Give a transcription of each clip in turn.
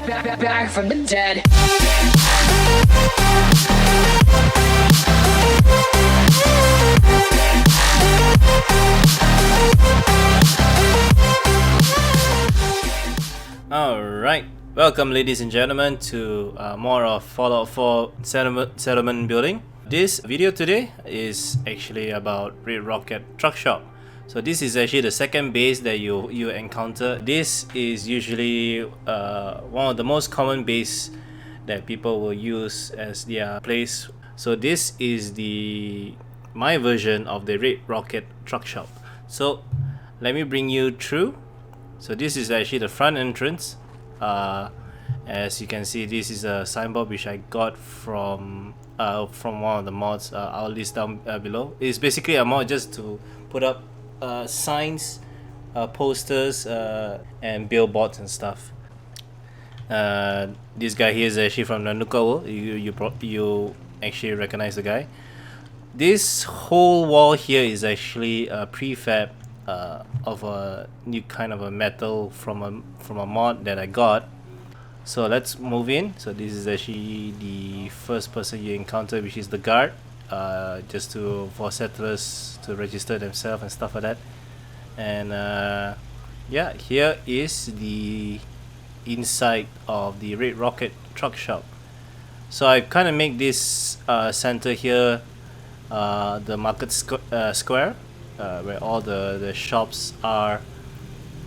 back from the dead. Alright, welcome ladies and gentlemen to more of Fallout 4 settlement building. This video today is actually about Red Rocket Truck Shop. So this is actually the second base that you encounter. This is usually one of the most common base that people will use as their place. So this is my version of the Red Rocket Truck Shop. So let me bring you through. So this is actually the front entrance. As you can see, this is a signboard which I got from one of the mods. I'll list down below. It's basically a mod just to put up signs, posters, and billboards and stuff. This guy here is actually from the Nuka world. You actually recognize the guy. This whole wall here is actually a prefab of a new kind of a metal from a mod that I got. So let's move in. So this is actually the first person you encounter, which is the guard, just for settlers to register themselves and stuff like that. And yeah, here is the inside of the Red Rocket Truck Shop. So I kind of make this center here the market square, where all the shops are,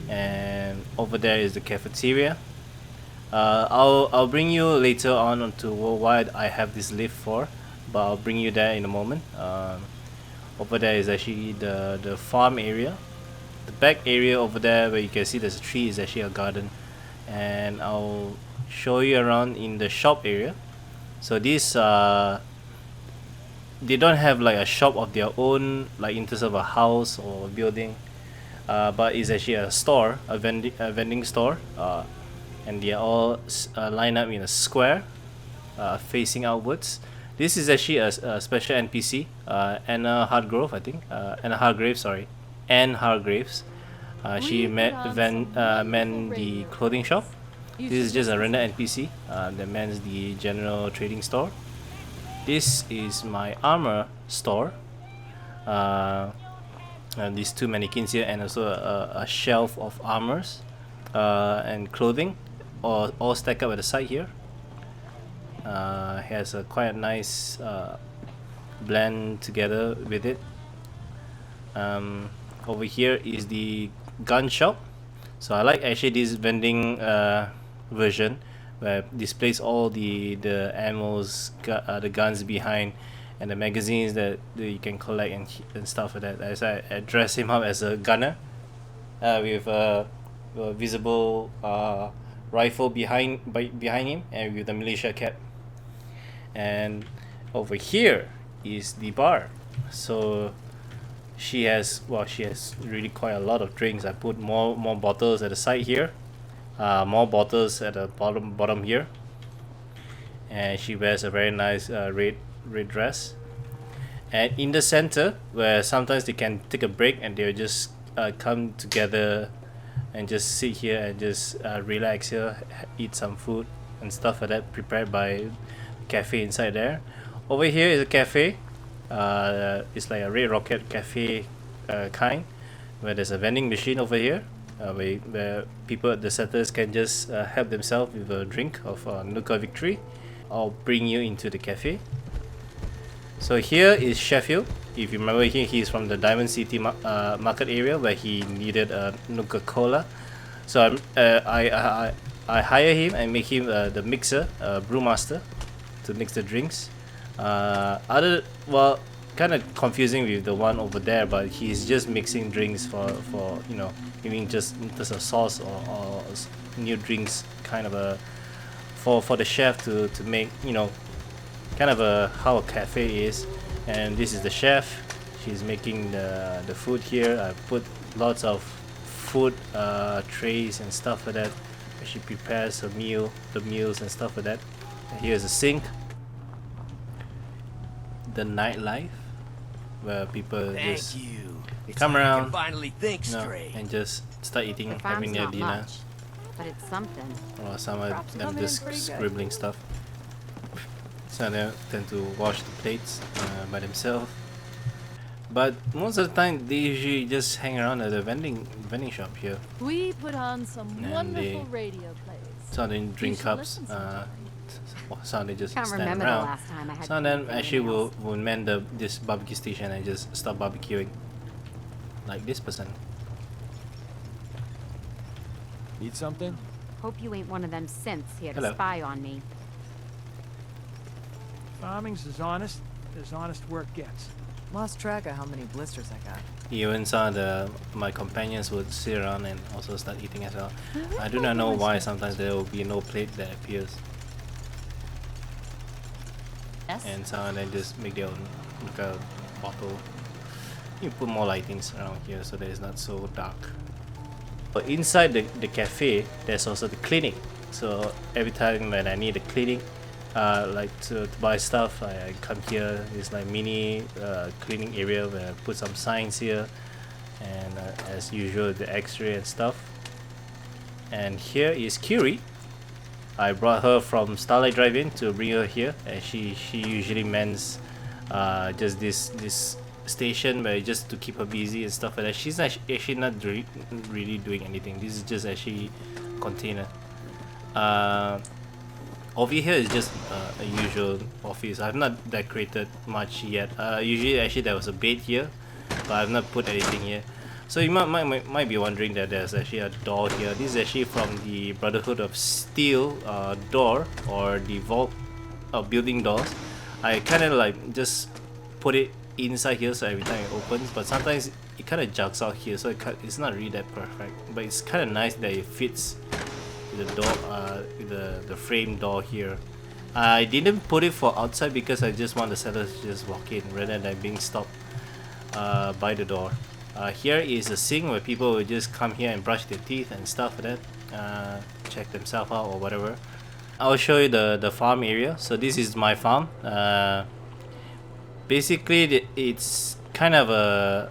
and over there is the cafeteria. I'll bring you later on to why I have this lift for, but I'll bring you there in a moment. Over there is actually the farm area. The back area over there where you can see there's a tree is actually a garden, and I'll show you around in the shop area. So this they don't have like a shop of their own, like in terms of a house or a building, but it's actually a store, a vending store, and they are all lined up in a square, facing outwards. This is actually a special NPC, Anna Hargrove, I think. Anna Hargrave, sorry, Anne Hargraves. She manned the clothing shop. This is just a random NPC that mans the general trading store. This is my armor store. These two mannequins here, and also a shelf of armors and clothing, all stacked up at the side here. Has a quite nice blend together with it. Over here is the gun shop. So I like actually this vending version, where it displays all the ammos, the guns behind, and the magazines that you can collect and stuff like that. As I dress him up as a gunner, with a visible rifle behind him, and with the militia cap. And over here is the bar. So she has really quite a lot of drinks. I put more bottles at the side here. More bottles at the bottom here, and she wears a very nice red dress. And in the center, where sometimes they can take a break and they'll just come together and just sit here and just relax here, eat some food and stuff like that, prepared by the cafe inside there. Over here is a cafe. It's like a Red Rocket cafe kind, where there's a vending machine over here. Where people, the settlers, can just help themselves with a drink of Nuka Victory. I'll bring you into the cafe. So here is Sheffield. If you remember, he's from the Diamond City market area, where he needed a Nuka Cola. So I hire him and make him the mixer, brewmaster, to mix the drinks. Kind of confusing with the one over there, but he's just mixing drinks for giving just in terms of sauce or new drinks, kind of a for the chef to make, kind of how a cafe is. And this is the chef. She's making the food here. I put lots of food trays and stuff like that. She prepares the meals and stuff like that. And here's a sink. The nightlife, where people just come around, finally think straight. and just start eating, having their dinner. but it's something. Or some of them just scribbling stuff. Some of them tend to wash the plates by themselves. But most of the time, they usually just hang around at the vending shop here. We put on some And wonderful radio plays. Some of them drink should cups. listen sometime. Some of them just Can't stand remember the around. last time I had Some of them clean actually fingernails. will man this barbecue station and just stop barbecuing. Like this person. Need something? Hope you ain't one of them synths here Hello. to spy on me. Farming's as honest work gets. Lost track of how many blisters I got. Even some of my companions would sit around and also start eating as well. I do not know why sometimes there will be no plate that appears. Yes. And some of them just make their own like a bottle. You put more lightings around here so that it's not so dark. But inside the cafe, there's also the clinic. So every time when I need a clinic, like to buy stuff, I come here. It's like mini cleaning area where I put some signs here, and as usual the X-ray and stuff. And here is Curie. I brought her from Starlight Drive-In to bring her here, and she usually mends just this station where just to keep her busy and stuff like that. She's actually not really doing anything. This is just actually container. Over here is just a usual office. I've not decorated much yet. Usually actually there was a bed here, but I've not put anything here. So you might be wondering that there's actually a door here. This is actually from the Brotherhood of Steel door, or the vault building doors. I kind of like just put it inside here so every time it opens, but sometimes it kind of juts out here, so it's not really that perfect. But it's kind of nice that it fits the door, the frame door here. I didn't put it for outside because I just want the settlers to just walk in rather than being stopped by the door. Here is a sink where people will just come here and brush their teeth and stuff like that, check themselves out or whatever. I'll show you the farm area. So this is my farm. Basically it's kind of a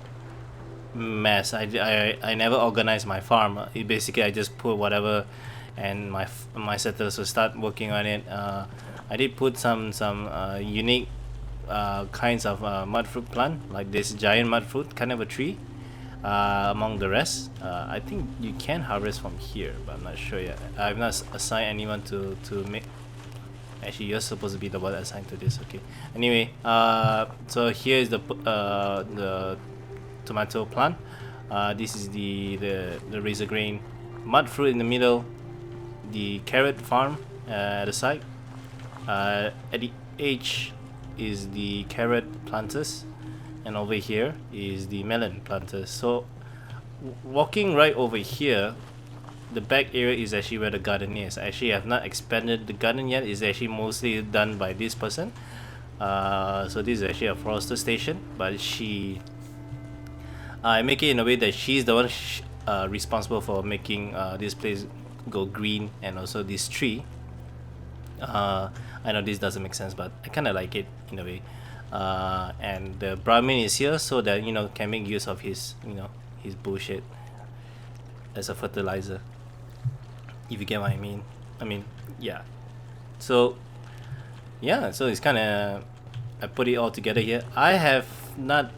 mess. I never organized my farm. Basically I just put whatever and my settlers will start working on it. I did put some unique kinds of mud fruit plant, like this giant mud fruit, kind of a tree, among the rest. I think you can harvest from here, but I'm not sure yet. I've not assigned anyone to make. Actually, you're supposed to be the one assigned to this. Okay. Anyway, so here is the tomato plant. This is the razor grain mud fruit in the middle. The carrot farm at the side. At the edge is the carrot planters, and over here is the melon planters. So walking right over here, the back area is actually where the garden is. Actually, I have not expanded the garden yet. It's actually mostly done by this person. So this is actually a forester station, but I make it in a way that she's the one responsible for making this place go green, and also this tree. I know this doesn't make sense, but I kind of like it in a way. And the Brahmin is here so that can make use of his his bullshit as a fertilizer, if you get what I mean. Yeah. So it's kind of, I put it all together here. I have not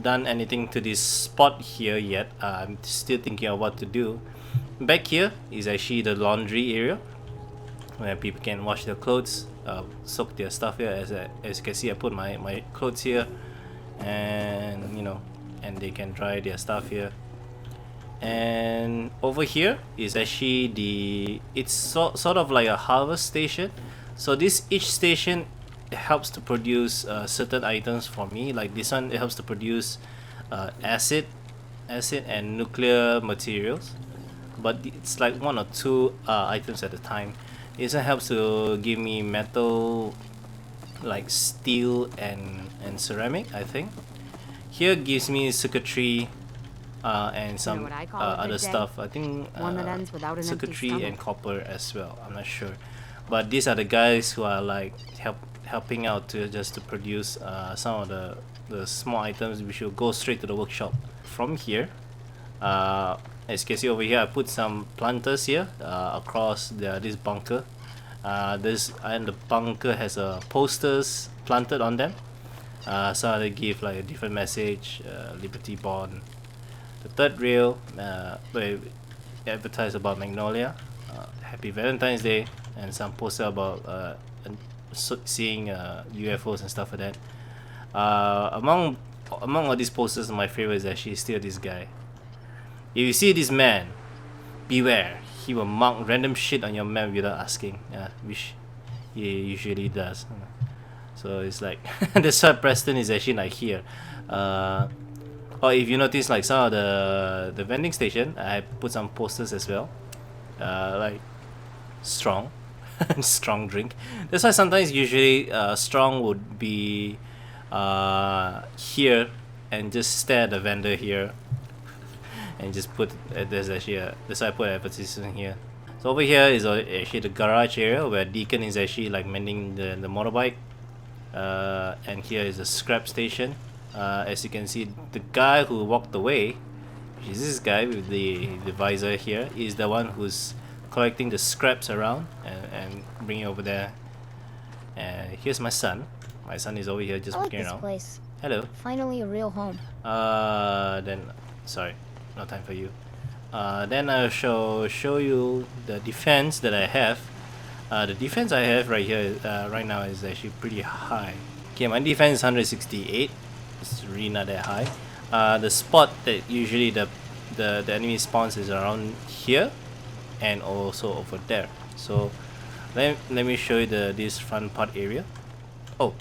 done anything to this spot here yet. I'm still thinking of what to do. Back here is actually the laundry area where people can wash their clothes, soak their stuff here. As you can see, I put my clothes here, and and they can dry their stuff here. And over here is actually it's sort of like a harvest station. So each station helps to produce certain items for me. Like this one, it helps to produce acid and nuclear materials, but it's like one or two items at a time. This one helps to give me metal, like steel and ceramic, I think. Here gives me circuitry and some what I call a other good day? stuff. I think One that ends without an empty circuitry stomach. and copper as well. I'm not sure, but these are the guys who are like helping out to produce some of the small items which will go straight to the workshop. From here, As you can see over here, I put some planters here across this bunker. And the bunker has posters planted on them. So they give like a different message, Liberty Bond. The third rail, where advertise about Magnolia, Happy Valentine's Day, and some poster about seeing UFOs and stuff like that. Among all these posters, my favorite is actually still this guy. If you see this man, beware. He will mark random shit on your map without asking, which he usually does. So it's like that's why Preston is actually like here. Or if you notice, like some of the vending station, I put some posters as well, like strong, strong drink. That's why sometimes usually strong would be here and just stare at the vendor here. And just put there's actually that's why I put advertisement here. So over here is actually the garage area where Deacon is actually like mending the motorbike, and here is the scrap station. As you can see, the guy who walked away, which is this guy with the visor here, is the one who's collecting the scraps around and bringing it over there. And here's my son. My son is over here just walking around. Place. Hello. Finally a real home. Then sorry, no time for you. Then I shall show you the defense that I have. The defense I have right here, right now, is actually pretty high. Okay, my defense is 168. It's really not that high. The spot that usually the enemy spawns is around here, and also over there. So let me show you this front part area. Oh,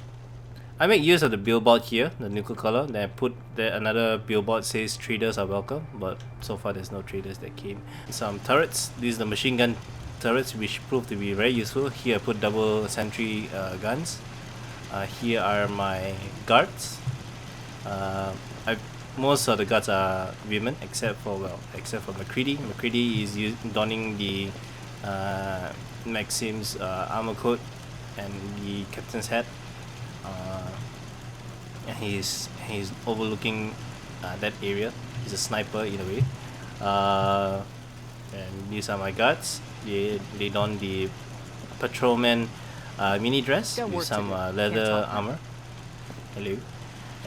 I make use of the billboard here, the nickel color. Then I put another billboard says traders are welcome, but so far there's no traders that came. Some turrets. These are the machine gun turrets, which proved to be very useful. Here I put double sentry guns. Here are my guards. Most of the guards are women, except for McCready. McCready is donning the Maxim's armor coat and the captain's hat. And he's overlooking that area. He's a sniper in a way. And these are my guards. They don the patrolman mini dress with some leather armor. Hello.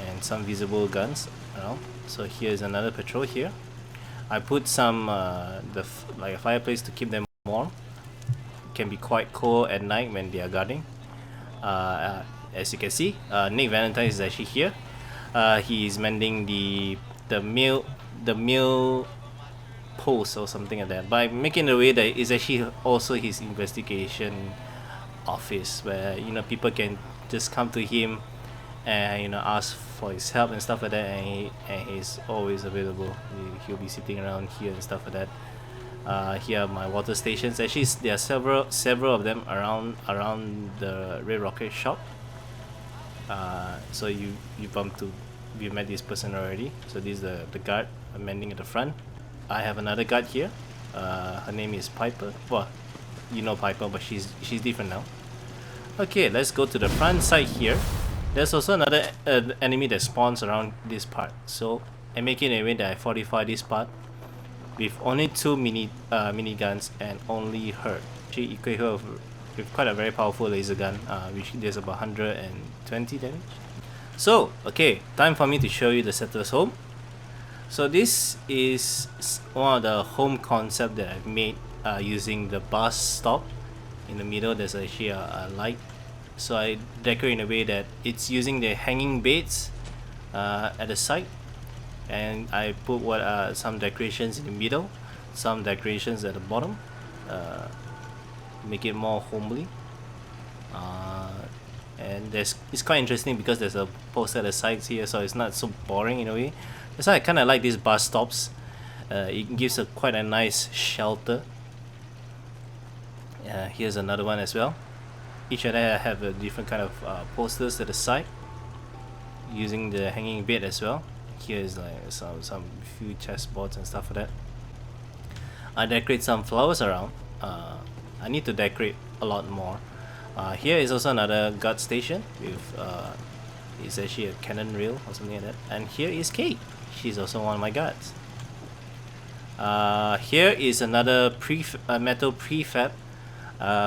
And some visible guns around. So here's another patrol here. I put some like a fireplace to keep them warm. It can be quite cold at night when they are guarding. As you can see, Nick Valentine is actually here. He is mending the mail post or something like that, by making the way that it's actually also his investigation office, where people can just come to him and ask for his help and stuff like that, and he's always available. He'll be sitting around here and stuff like that. Here are my water stations. Actually, there are several of them around the Red Rocket shop. So you met this person already. So this is the guard mending at the front. I have another guard here. Her name is Piper. Well, you know Piper, but she's different now. Okay, let's go to the front side here. There's also another enemy that spawns around this part. So I'm making a way that I fortify this part with only 2 mini guns and only her. She equipped her with quite a very powerful laser gun, which does about 120 damage. So, okay, time for me to show you the settler's home. So this is one of the home concept that I've made using the bus stop. In the middle there's actually a light. So I decorate in a way that it's using the hanging beds at the side. And I put some decorations in the middle, some decorations at the bottom. Make it more homely. And it's quite interesting because there's a poster at the sides here, so it's not so boring in a way. That's why I kind of like these bus stops. It gives quite a nice shelter. Here's another one as well. Each of them have a different kind of posters to the side, using the hanging bed as well. Here is like some few chessboards and stuff like that. I decorate some flowers around. I need to decorate a lot more. Here is also another guard station with it's actually a cannon rail or something like that. And here is Cait. She's also one of my guards. Here is another metal prefab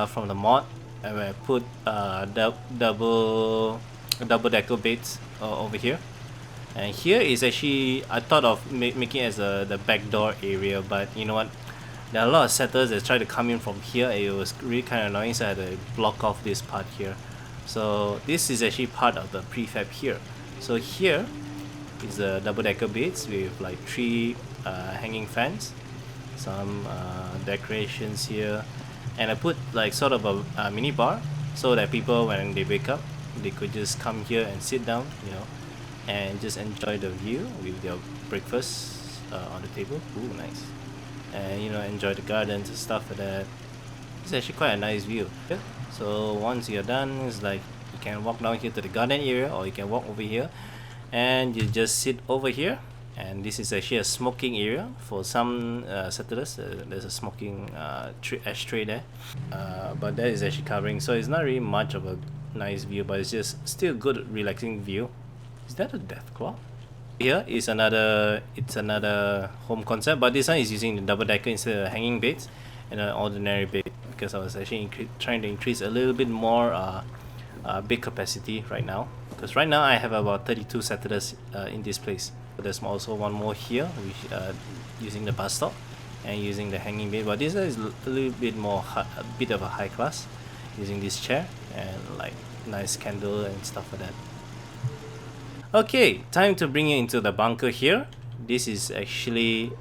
from the mod. I put double decker beds over here. And here is actually, I thought of making it as the back door area, but you know what? There are a lot of settlers that try to come in from here, and it was really kind of annoying, so I had to block off this part here. So this is actually part of the prefab here. So here is the double decker beds with like 3 hanging fans, some decorations here, and I put like sort of a mini bar so that people, when they wake up, they could just come here and sit down, you know, and just enjoy the view with their breakfast on the table. Ooh, nice. And you know, enjoy the gardens and stuff like that. It's actually quite a nice view. Yeah. So once you're done, it's like you can walk down here to the garden area, or you can walk over here and you just sit over here. And this is actually a smoking area for some settlers. There's a smoking ashtray there, but that is actually covering, so it's not really much of a nice view, but it's just still good relaxing view. Is that a death claw? Here is another home concept, but this one is using the double decker instead of hanging beds and an ordinary bed, because I was actually trying to increase a little bit more bed capacity right now, because right now I have about 32 settlers in this place. But there's also one more here, which using the bus stop and using the hanging bed, but this is a little bit more a bit of a high class, using this chair and like nice candle and stuff like that. Okay, time to bring you into the bunker here. This is actually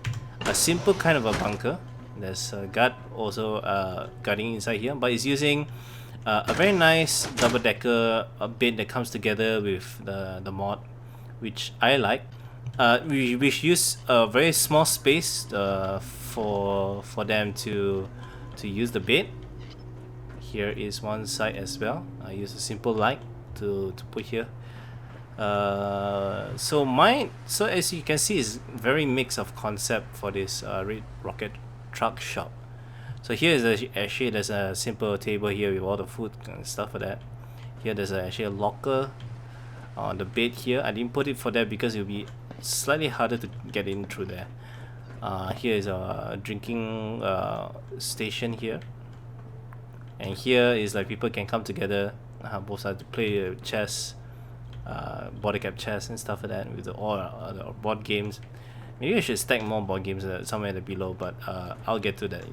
a simple kind of a bunker. There's a guard also guarding inside here, but it's using a very nice double decker bed that comes together with the mod, which I like. We use a very small space for them to use the bed. Here is one side as well. I use a simple light to put here. So as you can see, is very mix of concept for this Red Rocket truck shop. So here is actually there's a simple table here with all the food and stuff like that. Here there's actually a locker on the bed here. I didn't put it for that because it will be slightly harder to get in through there. Here is a drinking station here, and here is like people can come together both sides to play chess, body cap chess and stuff like that with all the board games. Maybe I should stack more board games somewhere below, but I'll get to that.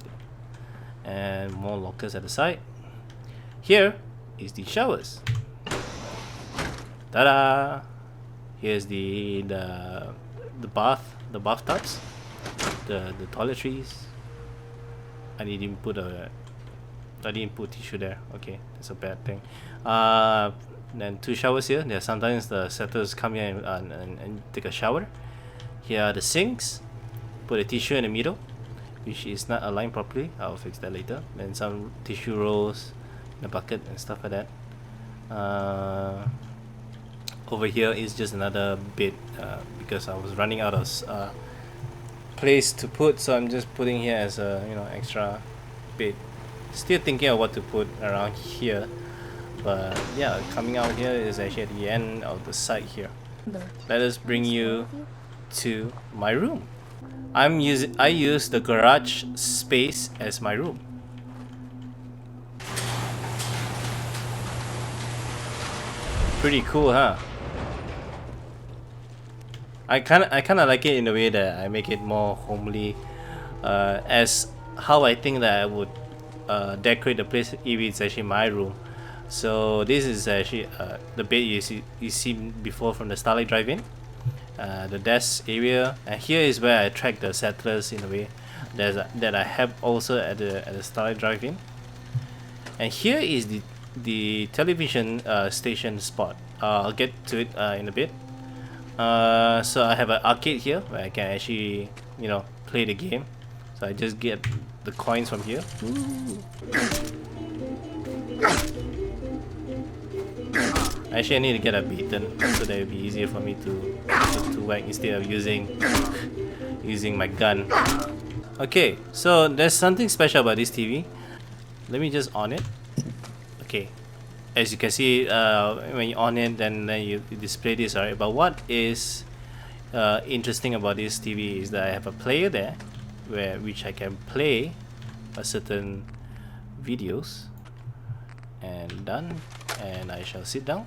And more lockers at the side. Here is the showers. Ta-da! Here's the bathtubs, the toiletries. I didn't put tissue there. Okay, that's a bad thing. Then 2 showers here. There sometimes the settlers come here and take a shower. Here are the sinks. Put a tissue in the middle, which is not aligned properly. I'll fix that later. Then some tissue rolls in a bucket and stuff like that. Over here is just another bed because I was running out of place to put, so I'm just putting here as a extra bed. Still thinking of what to put around here, but yeah, coming out here is actually at the end of the site here. Let us bring you to my room. I use the garage space as my room. Pretty cool, huh? I kind of like it in a way that I make it more homely, as how I think that I would decorate the place if it's actually my room. So this is actually the bed you see before from the Starlight Drive-In, the desk area, and here is where I attract the settlers in a way that I have also at the Starlight Drive-In. And here is the television station spot. I'll get to it in a bit. So I have an arcade here where I can actually play the game. So I just get the coins from here. Actually, I need to get a baton so that it'll be easier for me to whack instead of using my gun. Okay, so there's something special about this TV. Let me just on it. Okay, as you can see, when you on it, then you display this, alright. But what is interesting about this TV is that I have a player there, which I can play a certain videos. And done. And I shall sit down.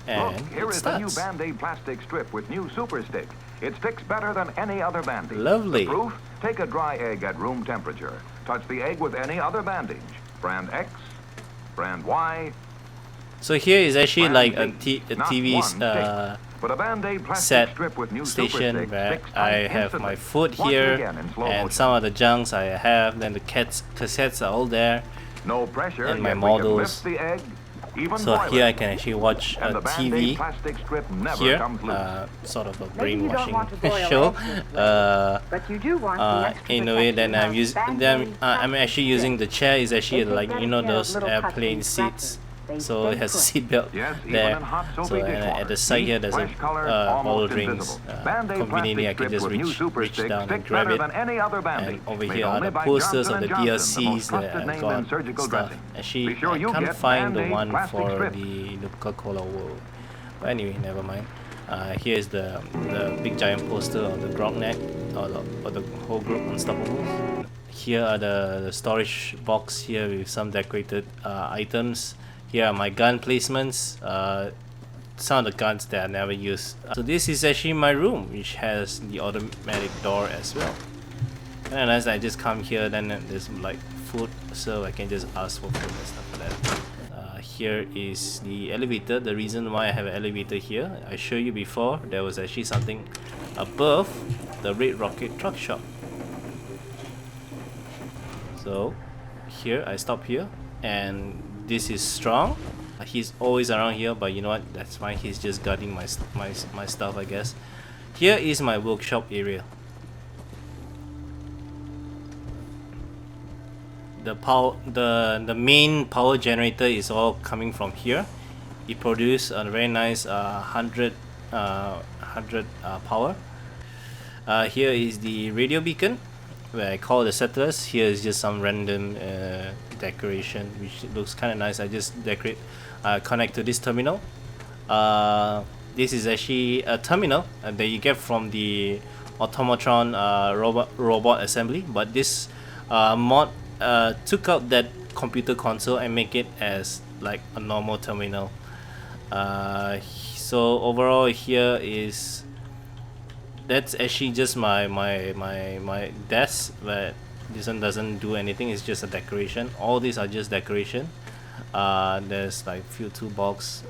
And Look, here it is the new starts. Band-Aid plastic strip with new Super Stick. It sticks better than any other Band-Aid. Lovely. The proof? Take a dry egg at room temperature. Touch the egg with any other bandage. Brand X, brand Y. So here is actually brand like a, Z. Not TV's one stick, but a Band-Aid plastic set strip with new Super station Stick where sticks I tight have instantly. my food Watch it here again in slow and motion. some of the junks I have. Then the cassettes are all there. No pressure, and my yet we can models. lift the egg, even So boil here it. I can actually watch And a the Band-Aid TV plastic strip never here, comes loose. sort of a Maybe you don't brainwashing want to boil show. eggs this way, but you do want the extra In a way that protection I'm of using, Band-Aid I'm plastic actually using the chair is actually They take like better you know care of those little cuts airplane and seats. scratches. They So it stay has a put. seat belt Yes, even there. in hot So soapy and at dishwater. the side here there's a Fresh color, bottle almost drinks. invisible. Band-Aid Conveniently I plastic can just strip with new reach Super reach Stick down and sticks grab better it. than any other And Band-Aid. over Made here are only the by posters of Johnson the & Johnson, the most DLCs that trusted I name in got surgical stuff. dressing. Actually, Be sure I you can't get find the Band-Aid one plastic for strip. the Coca-Cola World. But anyway, never mind. Here's the big giant poster of the Grognak or the whole group Unstoppables. Here are the storage box here with some decorated items. Here are my gun placements. Some of the guns that I never use. So this is actually my room, which has the automatic door as well. And unless I just come here, then there's like food, so I can just ask for food and stuff like that. Here is the elevator. The reason why I have an elevator here, I showed you before, there was actually something above the Red Rocket truck shop. So here I stop here, and this is Strong. He's always around here, but you know what, that's fine. He's just guarding my stuff, I guess. Here is my workshop area. The main power generator is all coming from here. It produces a very nice 100 power. Here is the radio beacon where I call the settlers. Here is just some random decoration which looks kind of nice. I just connect to this terminal. This is actually a terminal that you get from the automatron robot assembly, but this mod took out that computer console and make it as like a normal terminal. So overall here is that's actually just my desk, but this one doesn't do anything. It's just a decoration. All these are just decoration. There's like few toolbox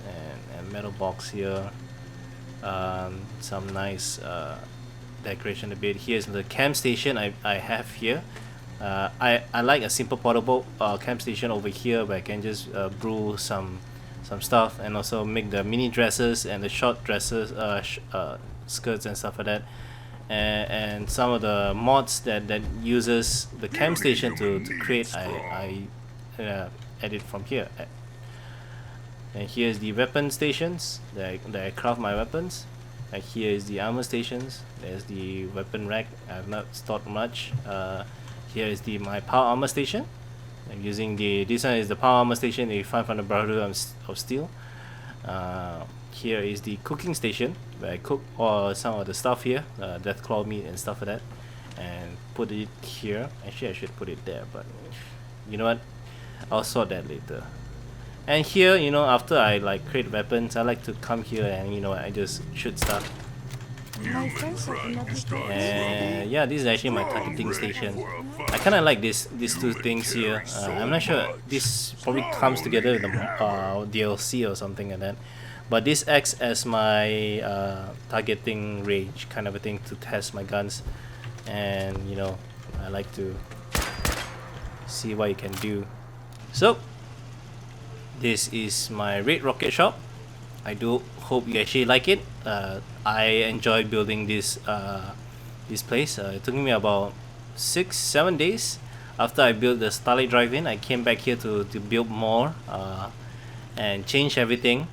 and metal box here. Some nice decoration a bit. Here's the camp station I have here. I like a simple portable camp station over here where I can just brew some stuff and also make the mini dresses and the short dresses, skirts and stuff like that. And some of the mods that uses the camp station to create, I edit from here. And here's the weapon stations that I craft my weapons. And here is the armor stations. There's the weapon rack. I've not stored much. Here is my power armor station. I'm using this one is the power armor station that you find from the Brotherhood of Steel. Here is the cooking station where I cook some of the stuff here, deathclaw meat and stuff like that, and put it here. Actually I should put it there, but you know what, I'll sort that later. And here, you know, after I like create weapons, I like to come here and you know I just shoot stuff. And yeah, this is actually my targeting station. I kind of like these two things here. I'm not sure, this probably comes together with the DLC or something like that, but this acts as my targeting range kind of a thing to test my guns. And you know, I like to see what you can do. So this is my Red Rocket shop. I do hope you actually like it. I enjoy building this place. It took me about 6-7 days. After I built the Starlight Drive-In, I came back here to build more and change everything.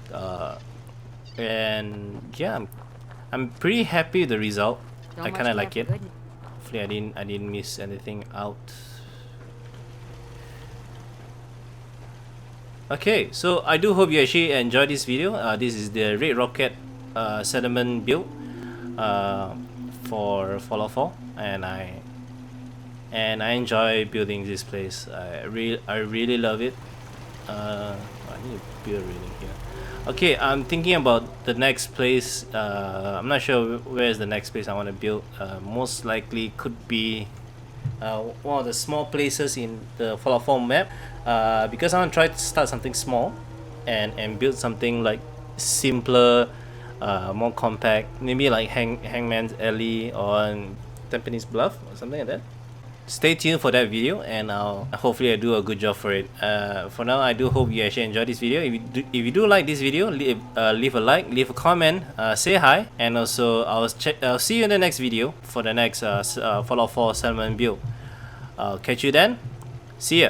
And yeah, I'm pretty happy with the result. So I much kind of care like for it. goodness. Hopefully I didn't miss anything out. Okay, so I do hope you actually enjoyed this video. This is the Red Rocket settlement build for Fallout 4, and I enjoy building this place. I really love it. I need to build reading here. Okay, I'm thinking about the next place. I'm not sure where is the next place I want to build. Most likely could be one of the small places in the Fallout 4 map, because I want to try to start something small and build something like simpler, more compact, maybe like Hangman's Alley or Tampines Bluff or something like that. Stay tuned for that video, and hopefully I do a good job for it. For now, I do hope you actually enjoyed this video. If you do like this video, leave a like, leave a comment, say hi, and also I'll see you in the next video for the next Fallout 4 settlement build. I'll catch you then. See ya.